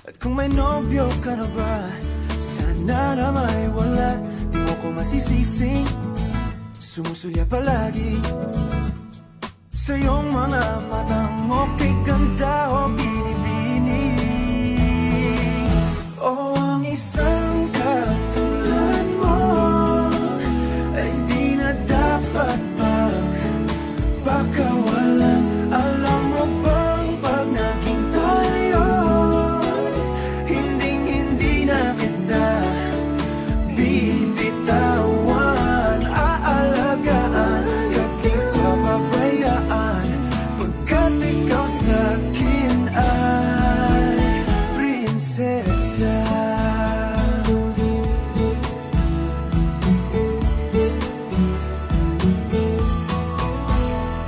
At kung may nobyo ka na ba, sana na may wala. Di mo ko masisising sumusulya palagi sa iyong mga matang okay ganda o binibini. O ang isang katulad mo ay di na dapat pakawalan. Alam mo bang pag naging tayo, hindi na kita bibitawan. Aalagaan at di papabayaan, pagkat ikaw sa'kin ay prinsesa.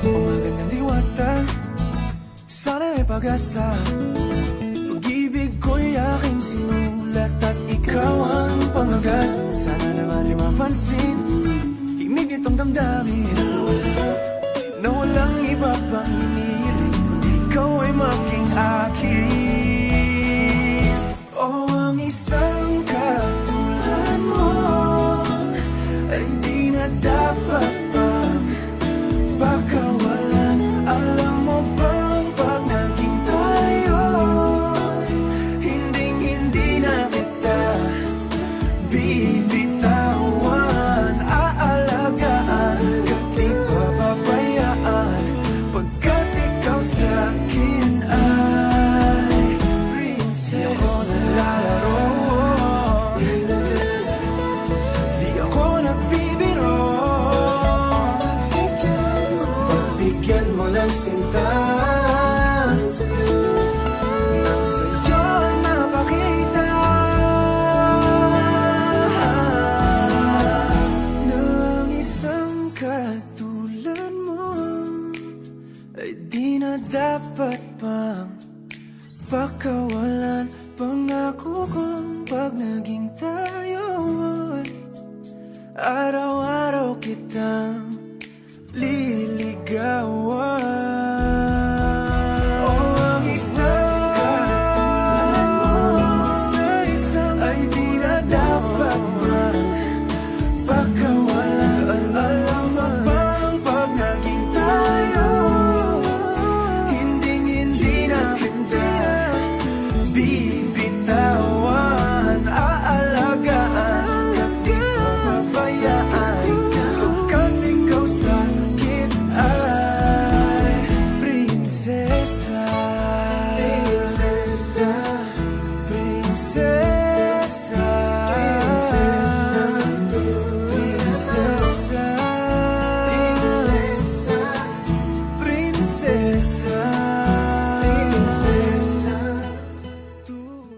Umagandang diwata, sana may pag-asa. Pag-ibig ko'y aking sinulat at ikaw ang pamagat. Sana naman ay mapansin himig nitong damdamin na walang iba pang hinihiling kundi ikaw ay maging akin. O ang isang katulad mo ay di na dapat pakawalan. Alam mo bang pag naging tayo, hindi na kita bibitawan. Aalagaan at di papabayaan, pagkat ikaw sa'kin ay prinsesa. Di ako naglalaro, di ako nagbibiro. Bigyan mo ng sinta nang sa'yo napakita ng isang katulad mo ay di na dapat pang pakawalan. Pangako kong pag naging tayo, araw-araw kitang